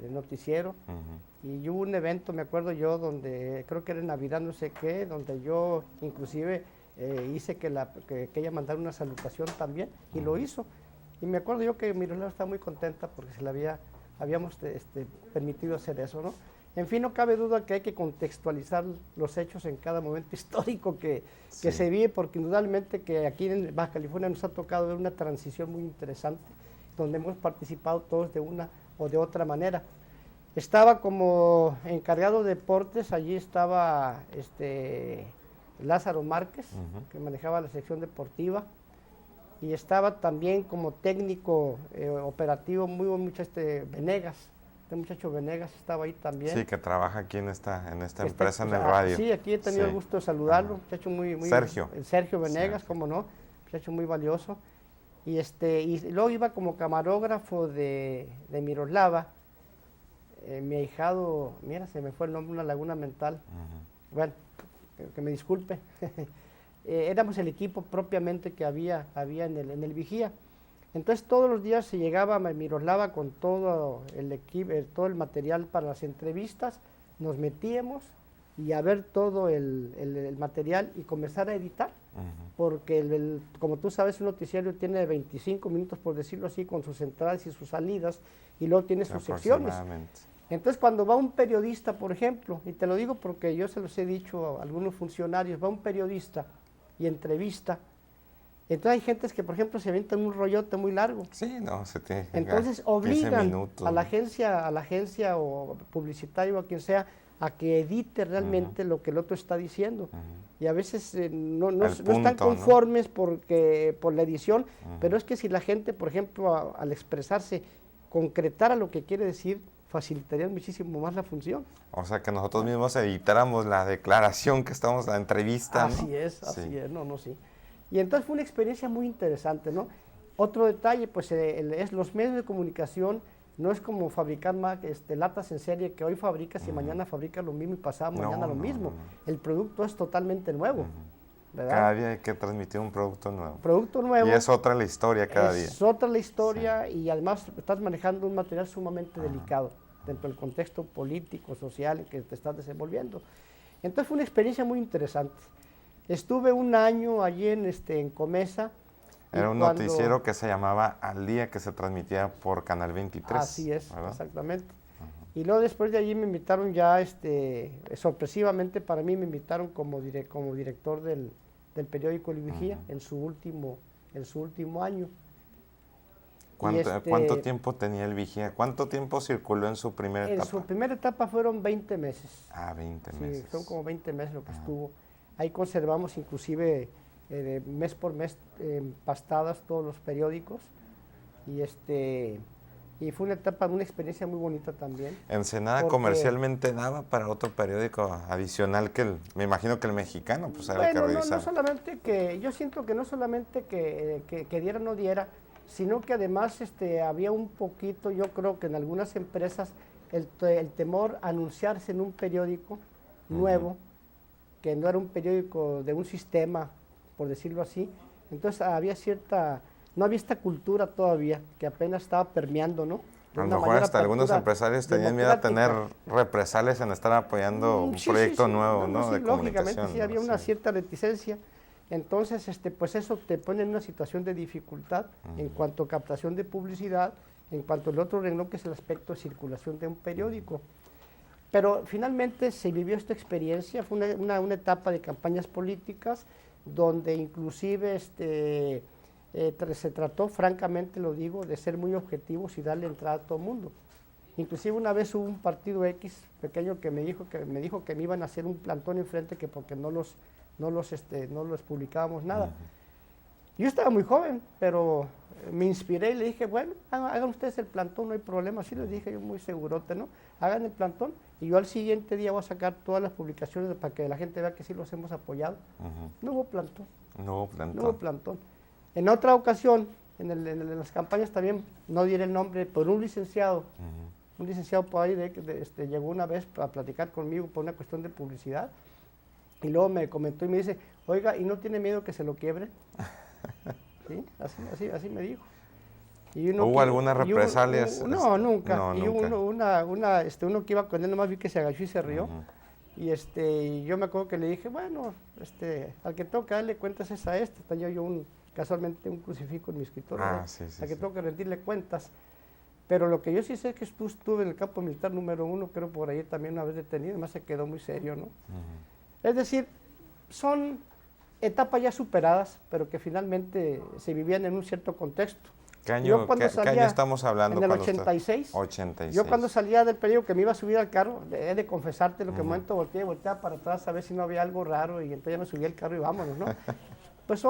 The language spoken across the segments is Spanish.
el noticiero. Y hubo un evento, me acuerdo yo, donde creo que era en Navidad, no sé qué, donde yo inclusive hice que ella mandara una salutación también, y lo hizo. Y me acuerdo yo que Miroslava estaba muy contenta porque habíamos permitido hacer eso, ¿no? En fin, no cabe duda que hay que contextualizar los hechos en cada momento histórico que se vive, porque indudablemente que aquí en Baja California nos ha tocado ver una transición muy interesante, donde hemos participado todos de una o de otra manera. Estaba como encargado de deportes, allí estaba Lázaro Márquez, que manejaba la sección deportiva, y estaba también como técnico operativo Venegas, este muchacho Venegas estaba ahí también. Sí, que trabaja aquí en esta empresa, en el radio. Sí, aquí he tenido el gusto de saludarlo, muchacho muy Sergio. Sergio Venegas, cómo no, muchacho muy valioso. Y luego iba como camarógrafo de Miroslava, mi ahijado, mira, se me fue el nombre, una laguna mental. Bueno, que me disculpe. Éramos el equipo propiamente que había en el Vigía. Entonces todos los días se llegaba a Miroslava con todo el equipo, todo el material para las entrevistas, nos metíamos y a ver todo el material y comenzar a editar, porque como tú sabes, un noticiario tiene 25 minutos, por decirlo así, con sus entradas y sus salidas, y luego tiene sus secciones. Entonces cuando va un periodista, por ejemplo, y te lo digo porque yo se los he dicho a algunos funcionarios, va un periodista y entrevista, entonces hay gentes que, por ejemplo, se avientan un rollote muy largo. Sí, no, se tiene. Entonces obligan a la agencia o publicitario o a quien sea a que edite realmente lo que el otro está diciendo. Y a veces no están conformes por la edición, pero es que si la gente, por ejemplo, al expresarse, concretara lo que quiere decir, facilitaría muchísimo más la función. O sea, que nosotros mismos editáramos la declaración que estamos, la entrevista, ¿no? Así es, sí. Y entonces fue una experiencia muy interesante, ¿no? Otro detalle, pues, es los medios de comunicación, no es como fabricar latas en serie, que hoy fabricas y mañana fabricas lo mismo y pasado mañana lo mismo. El producto es totalmente nuevo, ¿verdad? Cada día hay que transmitir un producto nuevo. Producto nuevo. Y es otra la historia cada día. Es otra la historia, y además estás manejando un material sumamente delicado dentro del contexto político, social en que te estás desenvolviendo. Entonces fue una experiencia muy interesante. Estuve un año allí en Comesa. Era un noticiero que se llamaba Al Día, que se transmitía por Canal 23. Así es, ¿verdad? Exactamente. Y luego después de allí me invitaron ya, sorpresivamente para mí, me invitaron como director del periódico El Vigía en su último año. ¿Cuánto tiempo tenía El Vigía? ¿Cuánto tiempo circuló en su primera etapa? En su primera etapa fueron 20 meses. 20 meses. Sí, son como 20 meses lo que estuvo. Ahí conservamos inclusive mes por mes pastadas todos los periódicos, y fue una etapa, una experiencia muy bonita también. Ensenada comercialmente daba para otro periódico adicional me imagino que el Mexicano, pues era el que revisaba. No solamente yo siento que no solamente que diera o no diera, sino que además había un poquito, yo creo que en algunas empresas, el temor a anunciarse en un periódico nuevo, que no era un periódico de un sistema, por decirlo así. Entonces no había esta cultura todavía, que apenas estaba permeando, ¿no? A lo mejor hasta algunos empresarios tenían miedo a tener represalias en estar apoyando un proyecto nuevo, ¿no? De lógicamente comunicación. Sí, había una cierta reticencia. Entonces, pues eso te pone en una situación de dificultad en cuanto a captación de publicidad, en cuanto al otro renglón, que es el aspecto de circulación de un periódico. Pero finalmente se vivió esta experiencia, fue una etapa de campañas políticas, donde inclusive se trató, francamente lo digo, de ser muy objetivos y darle entrada a todo el mundo. Inclusive una vez hubo un partido X pequeño que me dijo que me iban a hacer un plantón enfrente, que porque no los publicábamos nada. Yo estaba muy joven, pero me inspiré y le dije, bueno, hagan ustedes el plantón, no hay problema. Así les dije yo, muy segurote, ¿no? Hagan el plantón y yo al siguiente día voy a sacar todas las publicaciones para que la gente vea que sí los hemos apoyado. No hubo plantón. No hubo plantón. En otra ocasión, en las campañas también, no diré el nombre, por un licenciado por ahí llegó una vez a platicar conmigo por una cuestión de publicidad, y luego me comentó y me dice, oiga, ¿y no tiene miedo que se lo quiebre? ¿Sí? Así me dijo. ¿Hubo algunas represalias? No, nunca. No, y nunca. Uno que iba con él, nomás vi que se agachó y se rió. Y yo me acuerdo que le dije, bueno, al que toca darle cuentas es a este. Tenía yo casualmente un crucifijo en mi escritorio. Sí, al que toca rendirle cuentas. Pero lo que yo sí sé es que estuve en el campo militar número 1, creo por ahí también una vez detenido, además se quedó muy serio, ¿no? Es decir, son etapas ya superadas, pero que finalmente se vivían en un cierto contexto. ¿Qué año estamos hablando? En el 86. 86. Yo cuando salía del periódico que me iba a subir al carro, he de confesarte lo que un momento volteaba para atrás a ver si no había algo raro y entonces ya me subí al carro y vámonos, ¿no? Pues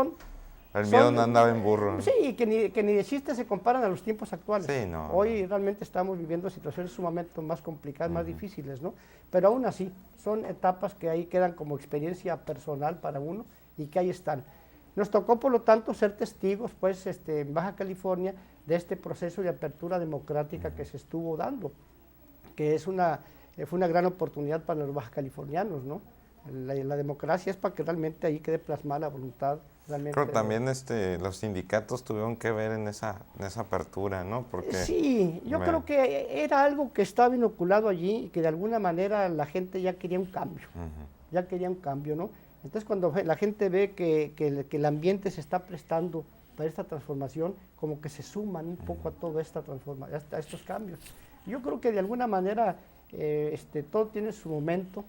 el miedo no andaba en burro. Sí, y que ni de chiste se comparan a los tiempos actuales. Sí, no. Hoy realmente estamos viviendo situaciones sumamente más complicadas, más difíciles, ¿no? Pero aún así, son etapas que ahí quedan como experiencia personal para uno y que ahí están. Nos tocó, por lo tanto, ser testigos, pues, en Baja California, de este proceso de apertura democrática que se estuvo dando, que fue una gran oportunidad para los baja californianos, ¿no? La democracia es para que realmente ahí quede plasmada la voluntad. Pero también los sindicatos tuvieron que ver en esa apertura, ¿no? Porque sí, yo creo que era algo que estaba inoculado allí y que de alguna manera la gente ya quería un cambio, ¿no? Entonces cuando la gente ve que el ambiente se está prestando para esta transformación, como que se suman un poco a toda esta transformación, a estos cambios. Yo creo que de alguna manera todo tiene su momento,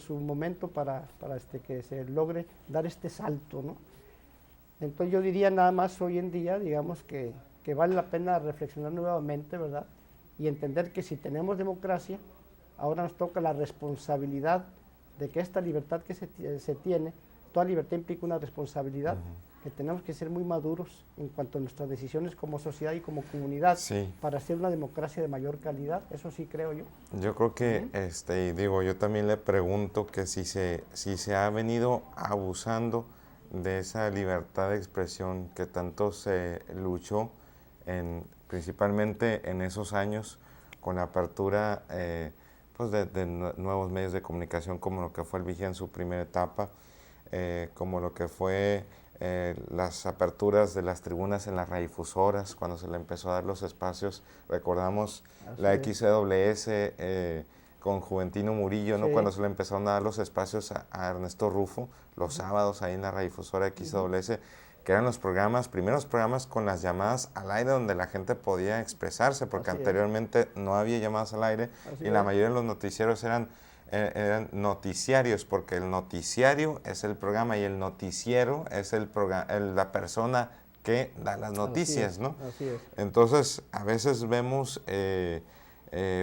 su momento para que se logre dar este salto, ¿no? Entonces yo diría nada más hoy en día, digamos que vale la pena reflexionar nuevamente, ¿verdad? Y entender que si tenemos democracia, ahora nos toca la responsabilidad de que esta libertad que se tiene, toda libertad implica una responsabilidad, que tenemos que ser muy maduros en cuanto a nuestras decisiones como sociedad y como comunidad para hacer una democracia de mayor calidad, eso sí creo yo. Yo creo que, yo también le pregunto que si se ha venido abusando de esa libertad de expresión que tanto se luchó, principalmente en esos años, con la apertura pues de nuevos medios de comunicación, como lo que fue el Vigía en su primera etapa, como lo que fue las aperturas de las tribunas en las radiodifusoras, cuando se le empezó a dar los espacios. Recordamos la XCWS con Juventino Murillo, ¿no? Cuando se le empezaron a dar los espacios a Ernesto Rufo, los sábados ahí en la radiodifusora XCWS, que eran los primeros programas con las llamadas al aire donde la gente podía expresarse, porque anteriormente no había llamadas al aire y la mayoría de los noticieros eran noticiarios, porque el noticiario es el programa y el noticiero es la persona que da las noticias, ¿no? Así es. Entonces, a veces vemos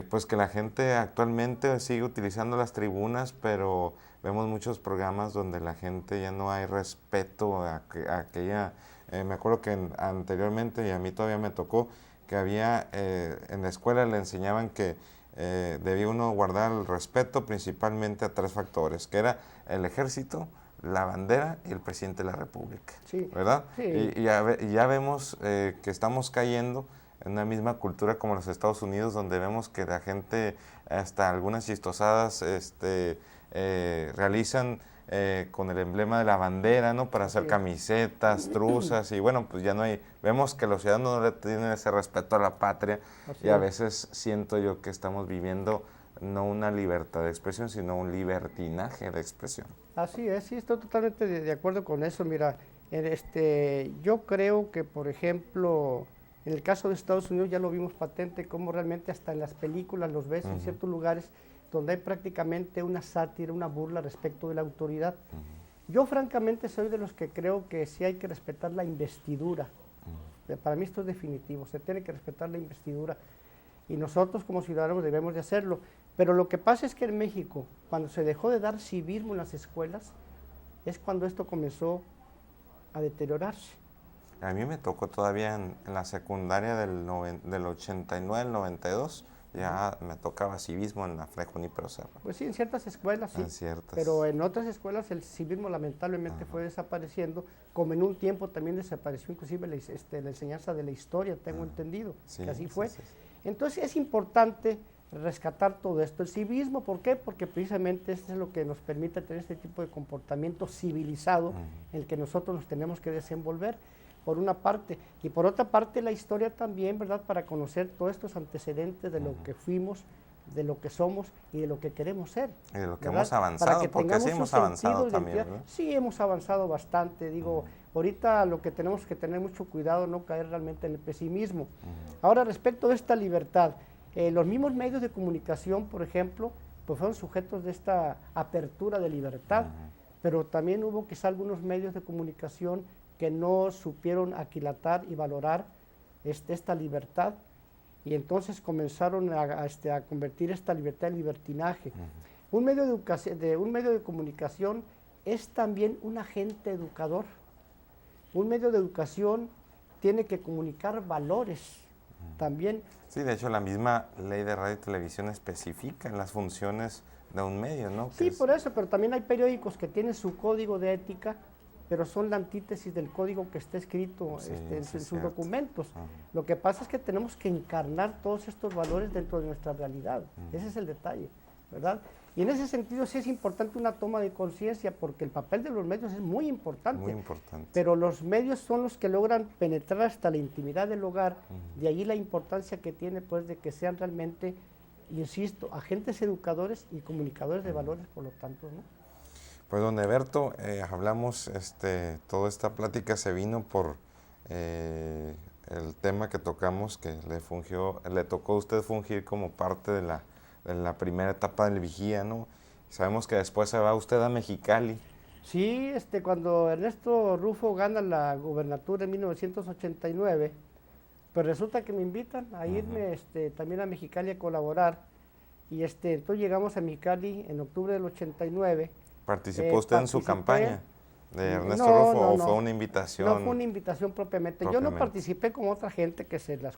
pues que la gente actualmente sigue utilizando las tribunas, pero vemos muchos programas donde la gente ya no hay respeto a aquella... me acuerdo que anteriormente, y a mí todavía me tocó, que había en la escuela le enseñaban que debía uno guardar el respeto principalmente a 3 factores, que era el ejército, la bandera y el presidente de la República, ¿verdad? Sí. Y ya vemos que estamos cayendo en una misma cultura como los Estados Unidos, donde vemos que la gente, hasta algunas chistosadas, realizan con el emblema de la bandera, ¿no? Para hacer camisetas, truzas, y bueno, pues ya no hay, vemos que los ciudadanos no le tienen ese respeto a la patria, y a veces siento yo que estamos viviendo no una libertad de expresión, sino un libertinaje de expresión. Así es, sí, estoy totalmente de acuerdo con eso. Mira, yo creo que, por ejemplo, en el caso de Estados Unidos ya lo vimos patente, como realmente hasta en las películas los ves en ciertos lugares donde hay prácticamente una sátira, una burla respecto de la autoridad. Yo francamente soy de los que creo que sí hay que respetar la investidura. Para mí esto es definitivo, se tiene que respetar la investidura y nosotros como ciudadanos debemos de hacerlo. Pero lo que pasa es que en México, cuando se dejó de dar civismo en las escuelas, es cuando esto comenzó a deteriorarse. A mí me tocó todavía en la secundaria del 89 al 92, ya me tocaba civismo en la Fray Junípero Serra. Pues sí, en ciertas escuelas sí, en ciertas. Pero en otras escuelas el civismo lamentablemente fue desapareciendo, como en un tiempo también desapareció inclusive la enseñanza de la historia, tengo entendido, que así fue. Entonces es importante rescatar todo esto. El civismo, ¿por qué? Porque precisamente eso es lo que nos permite tener este tipo de comportamiento civilizado en el que nosotros nos tenemos que desenvolver. por una parte, y por otra parte la historia también, ¿verdad? Para conocer todos estos antecedentes de lo que fuimos, de lo que somos y de lo que queremos ser. Y de lo que ¿verdad? hemos avanzado, que porque sí hemos avanzado también, ¿verdad? Sí, hemos avanzado bastante, digo, ahorita lo que tenemos que tener mucho cuidado, no caer realmente en el pesimismo. Ahora, respecto de esta libertad, los mismos medios de comunicación, por ejemplo, pues fueron sujetos de esta apertura de libertad, pero también hubo quizá algunos medios de comunicación que no supieron aquilatar y valorar esta libertad, y entonces comenzaron a convertir esta libertad en libertinaje. Un medio de comunicación es también un agente educador. Un medio de educación tiene que comunicar valores también. Sí, de hecho la misma ley de radio y televisión especifica las funciones de un medio, ¿no? Sí, por eso, pero también hay periódicos que tienen su código de ética, pero son la antítesis del código que está escrito en sus documentos. Lo que pasa es que tenemos que encarnar todos estos valores dentro de nuestra realidad. Ese es el detalle, ¿verdad? Y en ese sentido sí es importante una toma de conciencia, porque el papel de los medios es muy importante. Muy importante. Pero los medios son los que logran penetrar hasta la intimidad del hogar, de allí la importancia que tiene, pues, de que sean realmente, insisto, agentes educadores y comunicadores de valores, por lo tanto, ¿no? Pues, don Eberto, hablamos, toda esta plática se vino por el tema que tocamos, que le tocó a usted fungir como parte de la primera etapa del vigía, ¿no? Sabemos que después se va usted a Mexicali. Sí, cuando Ernesto Rufo gana la gubernatura en 1989, pues resulta que me invitan a irme también a Mexicali a colaborar, y entonces llegamos a Mexicali en octubre del 89. ¿Participó usted en su campaña de Ernesto Rufo o fue una invitación? No fue una invitación propiamente. Yo no participé como otra gente que se las